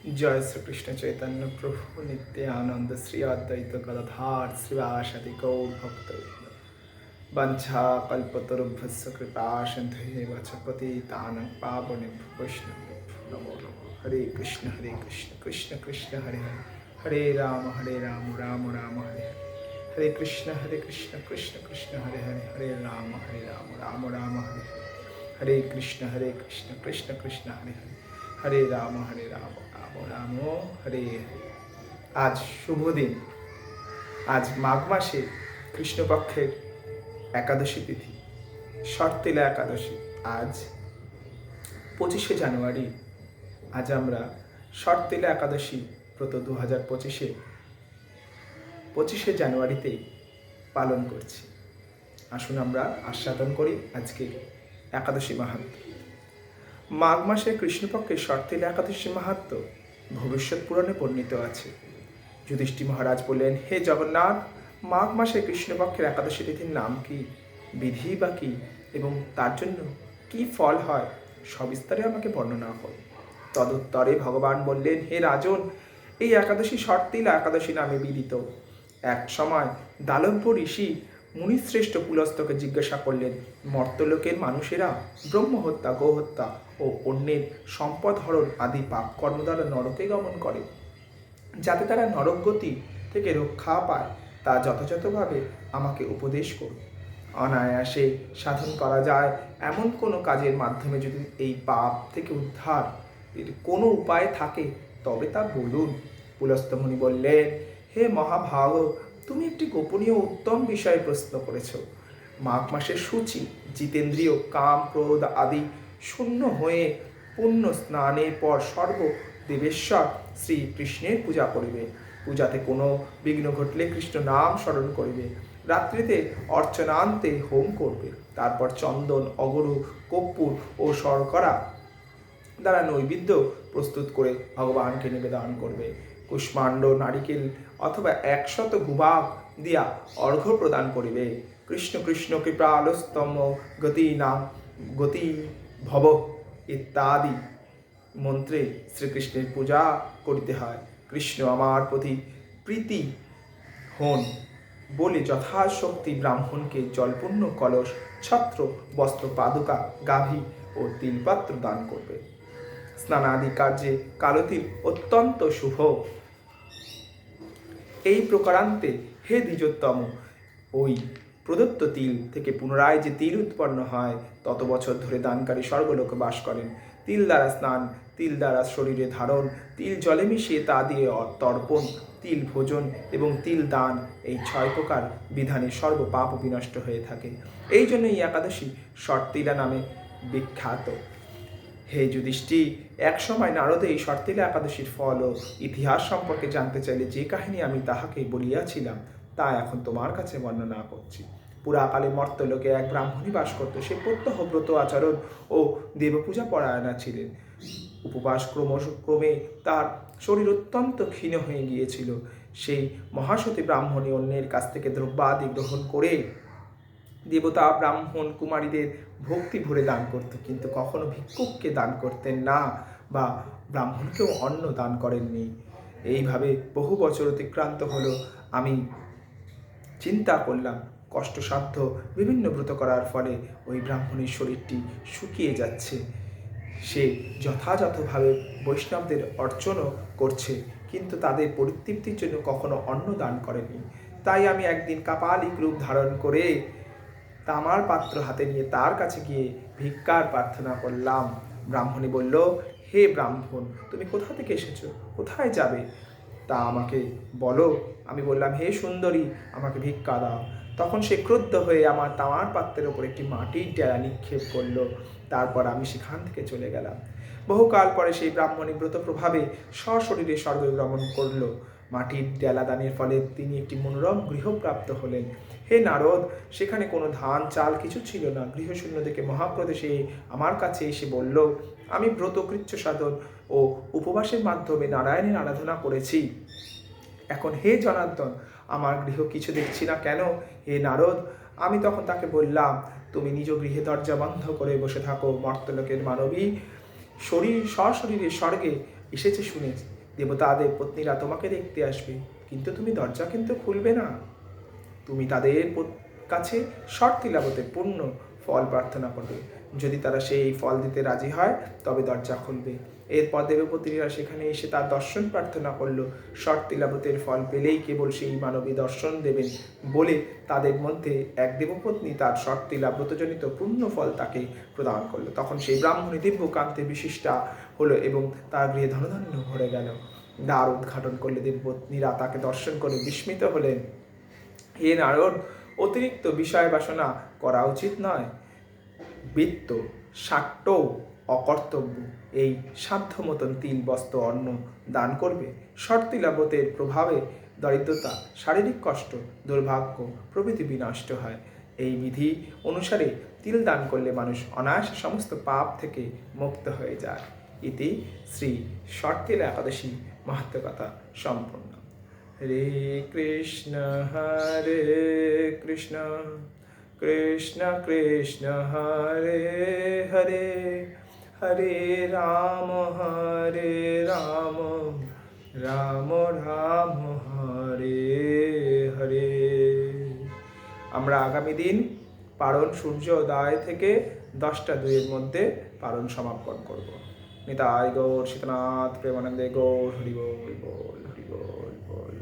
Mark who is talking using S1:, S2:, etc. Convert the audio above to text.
S1: जय श्री कृष्ण चैतन्य प्रभु नित्यानंद श्री अद्वैत गदाधर श्रीवासदि गौर भक्त वंशा कल्पतरुभ्यश्च कृपा सिन्धुर्यैव च पतितानां पावनेभ्यो वैष्णवेभ्यो नमो नमः। हरे कृष्ण कृष्ण कृष्ण हरे हरे, हरे राम राम राम हरे हरे, हरे कृष्ण कृष्ण कृष्ण हरे हरे, हरे राम राम राम हरे हरे, हरे कृष्ण कृष्ण कृष्ण हरे हरे, हरे राम राम हरे हरे। आज शुभ दिन। आज माघ मासे কৃষ্ণপক্ষের একাদশী তিথি, শর্তিলা একাদশী। আজ 25শে জানুয়ারি। আজ আমরা শর্তিলা একাদশী ব্রত 2025-এ জানুয়ারিতেই পালন করছি। আসুন আমরা আস্বাদন করি আজকে একাদশী মাহাত্ম্য। মাঘ মাসে কৃষ্ণপক্ষের শর্তিলা একাদশী মাহাত্ম্য ভবিষ্যৎ পুরাণে বর্ণিত আছে। যুধিষ্ঠির মহারাজ বললেন, হে জগন্নাথ, মাঘ মাসে কৃষ্ণপক্ষের একাদশী তিথির নাম কি, বিধি বা কি, এবং তার জন্য কি ফল হয়, সবিস্তারে আমাকে বর্ণনা করো। তদুত্তরে ভগবান বললেন, হে রাজন, এই একাদশী শর্তিলা একাদশী নামে বিদিত। এক সময় দালব্য ঋষি মুনিশ্রেষ্ঠ পুলস্তকে জিজ্ঞাসা করলেন, মর্তলোকের মানুষেরা ব্রহ্মহত্যা, গোহত্যা ও অন্যের সম্পদ হরণ আদি পাপ কর্ম দ্বারা নরকে গমন করে, যাতে তারা নরকগতি থেকে রক্ষা পায়, তা যথাযথভাবে আমাকে উপদেশ করুন। অনায়াসে সাধন করা যায় এমন কোনো কাজের মাধ্যমে যদি এই পাপ থেকে উদ্ধার কোনো উপায় থাকে তবে তা বলুন। পুলস্তমুনি বললেন, হে মহাভাগ, তুমি একটি গোপনীয় উত্তম বিষয়ে প্রশ্ন করেছ। মাঘ মাসের সূচি জিতেন্দ্রীয় কাম ক্রোধ আদি শূন্য হয়ে পুণ্য স্নানের পর সর্ব দেবেশ্বর শ্রীকৃষ্ণের পূজা করিবে। পূজাতে কোনো বিঘ্ন ঘটলে কৃষ্ণ নাম স্মরণ করিবে। রাত্রিতে অর্চনান্তে হোম করবে। তারপর চন্দন, অগরু, কর্পূর ও শর্করা দ্বারা নৈবেদ্য প্রস্তুত করে ভগবানকে নিবেদন করবে। কুষ্মাণ্ড, নারিকেল অথবা 100 গুবাক দিয়া অর্ঘ্য প্রদান করিবে। কৃষ্ণ কৃষ্ণ কৃপালস্তম গতি ভব ইত্যাদি মন্ত্রে শ্রীকৃষ্ণের পূজা করিতে হয়। কৃষ্ণ আমার প্রতি প্রীতি হন বলে যথাশক্তি ব্রাহ্মণকে জলপূর্ণ কলস, ছত্র, বস্ত্র, পাদুকা, গাভী ও তিলপাত্র দান করবে। স্নানাদি কার্যে কালতিল অত্যন্ত শুভ। এই প্রকারান্তে হে দ্বিজোত্তম, ওই প্রদত্ত তিল থেকে পুনরায় যে তিল উৎপন্ন হয় তত বছর ধরে দানকারী স্বর্গলোকে বাস করেন। তিল দ্বারা স্নান, তিল দ্বারা শরীরে ধারণ, তিল জলে মিশিয়ে তা দিয়ে তর্পণ, তিল ভোজন এবং তিল দান, এই 6 প্রকার বিধানে সর্ব পাপ বিনষ্ট হয়ে থাকে। এই জন্য এই একাদশী শর্তিলা নামে বিখ্যাত। হে যুধিষ্ঠির, এক সময় নারদ এই শর্তিলা একাদশীর ফল ও ইতিহাস সম্পর্কে জানতে চাইলে যে কাহিনী আমি তাহাকে বলিয়াছিলাম তা এখন তোমার কাছে বর্ণনা করছি। পুরাকালে মর্তলোকে এক ব্রাহ্মণী বাস করত। সে প্রত্যহ ব্রত আচরণ ও দেবপূজা পরায়ণা ছিলেন। উপবাস ক্রমে তার শরীর অত্যন্ত ক্ষীণ হয়ে গিয়েছিল। সেই মহাসতী ব্রাহ্মণী অন্যের কাছ থেকে দ্রব্যাদি গ্রহণ করে দেবতা, ব্রাহ্মণ, কুমারীদের ভক্তি ভরে দান করত, কিন্তু কখনো ভিক্ষুককে দান করতেন না বা ব্রাহ্মণকেও অন্ন দান করেননি। এইভাবে বহু বছর অতিক্রান্ত হলো। আমি চিন্তা করলাম, কষ্টসাধ্য বিভিন্ন ব্রত করার ফলে ওই ব্রাহ্মণের শরীরটি শুকিয়ে যাচ্ছে। সে যথাযথভাবে বৈষ্ণবদের অর্চনও করছে, কিন্তু তাদের পরিতৃপ্তির জন্য কখনো অন্ন দান করেনি। তাই আমি একদিন কাপালিক রূপ ধারণ করে তামার পাত্র হাতে নিয়ে তার কাছে গিয়ে ভিক্ষার প্রার্থনা করলাম। ব্রাহ্মণী বলল, হে ব্রাহ্মণ, তুমি কোথা থেকে এসেছো, কোথায় যাবে, তা আমাকে বলো। আমি বললাম, হে সুন্দরী, আমাকে ভিক্ষা দাও। তখন সে ক্রুদ্ধ হয়ে আমার তামার পাত্রের ওপর একটি মাটির ডেলা নিক্ষেপ করলো। তারপর আমি সেখান থেকে চলে গেলাম। বহুকাল পরে সেই ব্রাহ্মণী ব্রত প্রভাবে সশরীরে স্বর্গে গমন করল। মাটির ডেলা দানের ফলে তিনি একটি মনোরম গৃহপ্রাপ্ত হলেন। হে নারদ, সেখানে কোনো ধান চাল কিছু ছিল না। গৃহশূন্য দেখে মহাক্রোধে সে আমার কাছে এসে বলল, আমি ব্রত কৃচ্ছ সাধন ও উপবাসের মাধ্যমে নারায়ণের আরাধনা করেছি। এখন হে জনার্দন, আমার গৃহ কিছু দেখছি না কেন? হে নারদ, আমি তখন তাকে বললাম, তুমি নিজ গৃহে দরজা বন্ধ করে বসে থাকো। মর্তলোকের মানবী সশরীরে স্বর্গে এসেছে শুনে দেবতা দেবপত্নীরা তোমাকে দেখতে আসবে, কিন্তু তুমি দরজা কিন্তু খুলবে না। তুমি তাদের কাছে শর্তি লাভতে পূর্ণ ফল প্রার্থনা করবে। যদি তারা সেই ফল দিতে রাজি হয় তবে দরজা খুলবে। এরপর দেবপত্নীরা সেখানে এসে তার দর্শন প্রার্থনা করল। শর্তিলাভতের ফল পেলেই কেবল সেই মানবী দর্শন দেবেন বলে তাদের মধ্যে এক দেবপত্নী তার শর্তিলাভতজনিত পূর্ণ ফল তাকে প্রদান করলো। তখন সেই ব্রাহ্মণী দিব্য কান্তে বিশিষ্টা হলো এবং তার গৃহে ধনধান্য ভরে গেল। দ্বার উদ্ঘাটন করলে দেবপত্নীরা তাকে দর্শন করে বিস্মিত হলেন। হে নারদ, অতিরিক্ত বিষয় বাসনা করা উচিত নয়। বৃত্ত শাক্ত অকর্তব্য। এই সাধ্য মতন তিল বস্ত্র অন্ন দান করবে। শর্তিলাভতের প্রভাবে দরিদ্রতা, শারীরিক কষ্ট, দুর্ভাগ্য প্রভৃতি বিনষ্ট হয়। এই বিধি অনুসারে তিল দান করলে মানুষ অনায়াসে সমস্ত পাপ থেকে মুক্ত হয়ে যায়। ইতি শ্রী শর্তিলা একাদশী মাহাত্ম্যকথা সম্পূর্ণ। হরে কৃষ্ণ কৃষ্ণ কৃষ্ণ কৃষ্ণ হরে হরে, হরে রাম রাম রাম হরে হরে। আমরা আগামী দিন পারণ সূর্যোদয় থেকে 10টা 2-এর মধ্যে পারণ সমাপন করব। নিতাই গৌর সীতানাথ প্রেমানন্দে গৌর হরি বল বল হরি বল বল।